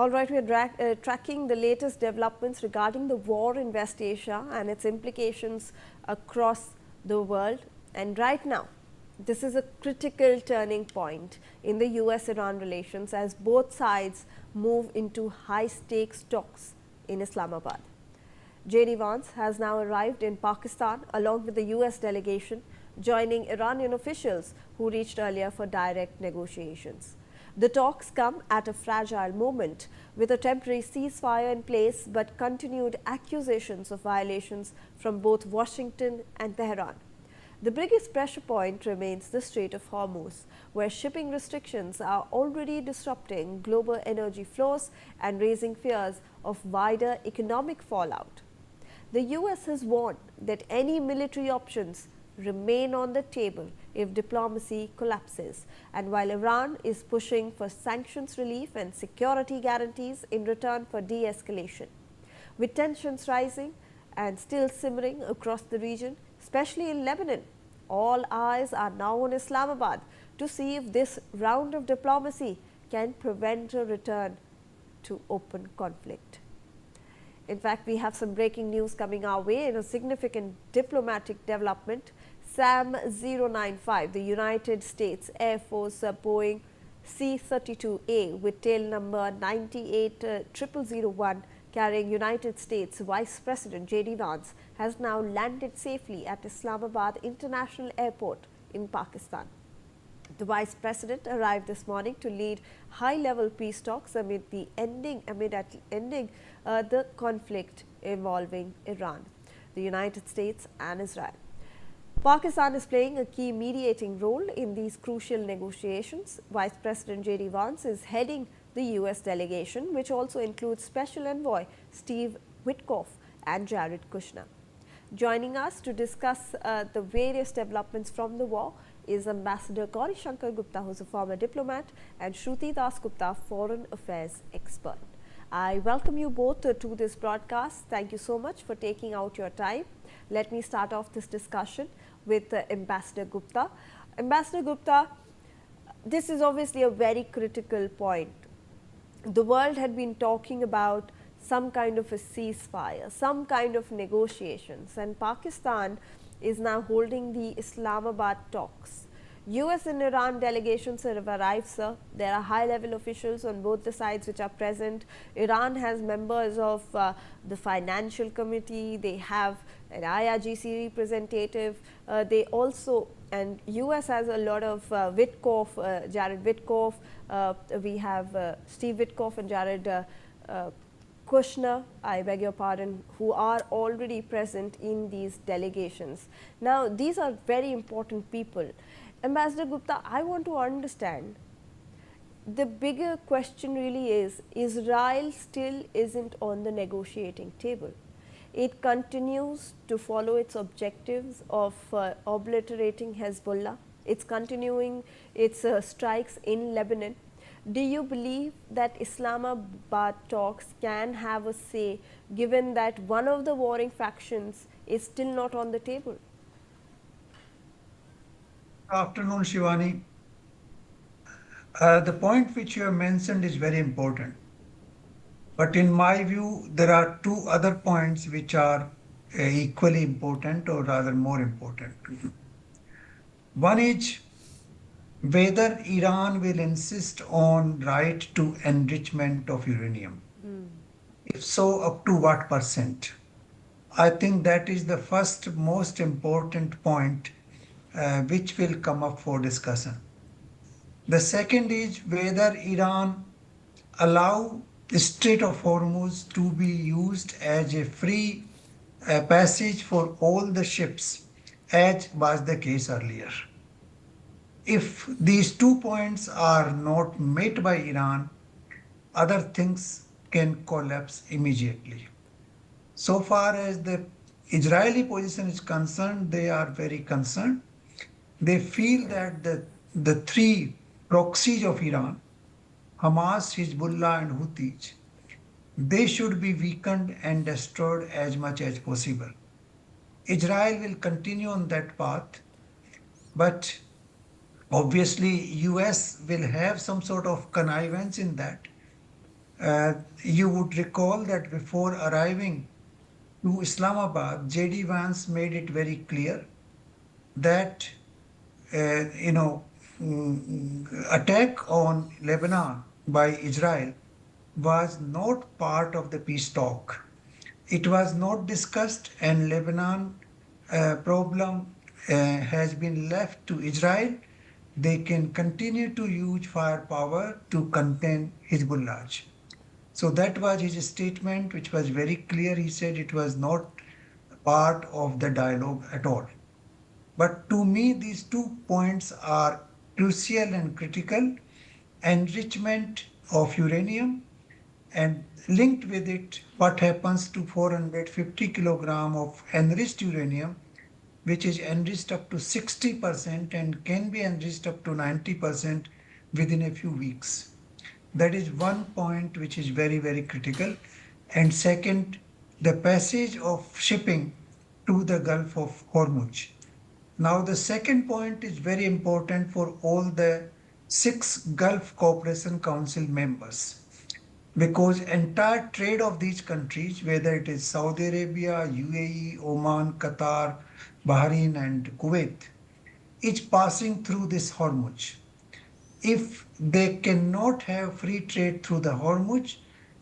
All right, we are tracking the latest developments regarding the war in West Asia and its implications across the world. And right now, this is a critical turning point in the US-Iran relations as both sides move into high-stakes talks in Islamabad. J.D. Vance has now arrived in Pakistan along with the US delegation, joining Iranian officials who reached earlier for direct negotiations. The talks come at a fragile moment, with a temporary ceasefire in place but continued accusations of violations from both Washington and Tehran. The biggest pressure point remains the Strait of Hormuz, where shipping restrictions are already disrupting global energy flows and raising fears of wider economic fallout. The US has warned that any military options remain on the table if diplomacy collapses, and while Iran is pushing for sanctions relief and security guarantees in return for de-escalation. With tensions rising and still simmering across the region, especially in Lebanon, all eyes are now on Islamabad to see if this round of diplomacy can prevent a return to open conflict. In fact, we have some breaking news coming our way in a significant diplomatic development. SAM-095, the United States Air Force Boeing C-32A with tail number 980001 carrying United States Vice President J.D. Vance, has now landed safely at Islamabad International Airport in Pakistan. The Vice President arrived this morning to lead high-level peace talks amid ending the conflict involving Iran, the United States and Israel. Pakistan is playing a key mediating role in these crucial negotiations. Vice President J.D. Vance is heading the US delegation, which also includes Special Envoy Steve Witkoff and Jared Kushner. Joining us to discuss the various developments from the war is Ambassador Gauri Shankar Gupta, who is a former diplomat, and Shruti Das Gupta, foreign affairs expert. I welcome you both to this broadcast. Thank you so much for taking out your time. Let me start off this discussion with Ambassador Gupta. Ambassador Gupta, this is obviously a very critical point. The world had been talking about some kind of a ceasefire, some kind of negotiations, and Pakistan is now holding the Islamabad talks. US and Iran delegations have arrived, sir. There are high-level officials on both the sides which are present. Iran has members of the financial committee. They have an IRGC representative. They also, and US has a lot of Witkoff, Jared Witkoff. We have Steve Witkoff and Jared Kushner, I beg your pardon, who are already present in these delegations. Now, these are very important people. Ambassador Gupta, I want to understand, the bigger question really is, Israel still isn't on the negotiating table. It continues to follow its objectives of obliterating Hezbollah. It's continuing its strikes in Lebanon. Do you believe that Islamabad talks can have a say, given that one of the warring factions is still not on the table? Afternoon, Shivani. The point which you have mentioned is very important. But in my view, there are two other points which are equally important, or rather more important. One is whether Iran will insist on right to enrichment of uranium. If so, up to what percent? I think that is the first most important point which will come up for discussion. The second is whether Iran allow the Strait of Hormuz to be used as a free passage for all the ships, as was the case earlier. If these 2 points are not met by Iran, other things can collapse immediately. So far as the Israeli position is concerned, they are very concerned. They feel that the three proxies of Iran, Hamas, Hezbollah and Houthis, they should be weakened and destroyed as much as possible. Israel will continue on that path, but obviously US will have some sort of connivance in that. You would recall that before arriving to Islamabad, J.D. Vance made it very clear that you know attack on Lebanon by Israel was not part of the peace talk. It was not discussed, and Lebanon problem has been left to Israel. They can continue to use firepower to contain Hezbollah. So that was his statement, which was very clear. He said it was not part of the dialogue at all. But to me, these 2 points are crucial and critical. Enrichment of uranium, and linked with it, what happens to 450 kilogram of enriched uranium, which is enriched up to 60% and can be enriched up to 90% within a few weeks. That is one point which is very, very critical. And second, the passage of shipping to the Gulf of Hormuz. Now, the second point is very important for all the 6 Gulf Cooperation Council members, because entire trade of these countries, whether it is Saudi Arabia, UAE, Oman, Qatar, Bahrain, and Kuwait, is passing through this Hormuz. If they cannot have free trade through the Hormuz,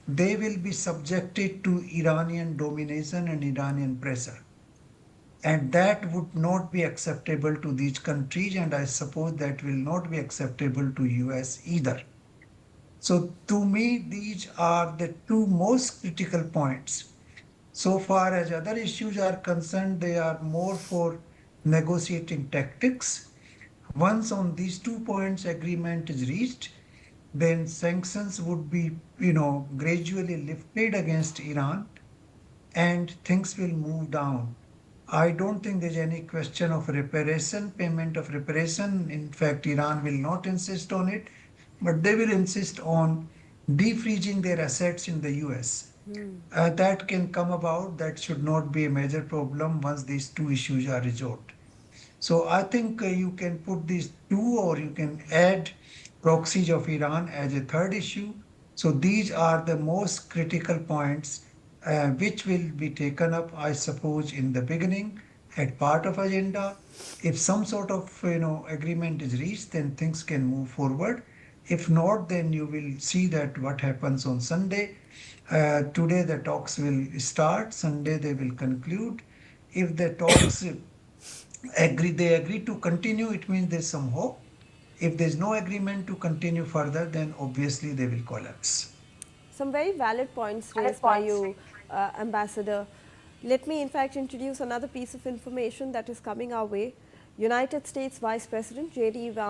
they will be subjected to Iranian domination and Iranian pressure. And that would not be acceptable to these countries, and I suppose that will not be acceptable to US either. So to me, these are the 2 most critical points. So far as other issues are concerned, they are more for negotiating tactics. Once on these 2 points agreement is reached, then sanctions would be, gradually lifted against Iran, and things will move down. I don't think there's any question of reparation, payment of reparation. In fact, Iran will not insist on it, but they will insist on defreezing their assets in the US. That can come about. That should not be a major problem once these 2 issues are resolved. So I think you can put these 2, or you can add proxies of Iran as a third issue. So these are the most critical points which will be taken up, I suppose, in the beginning as part of agenda. If some sort of agreement is reached, then things can move forward. If not, then you will see that what happens on Sunday. Today the talks will start. Sunday they will conclude. If the talks they agree to continue, it means there's some hope. If there's no agreement to continue further, then obviously they will collapse. Some very valid points raised by you, Ambassador. Let me in fact introduce another piece of information that is coming our way. United States Vice President J.D. Vance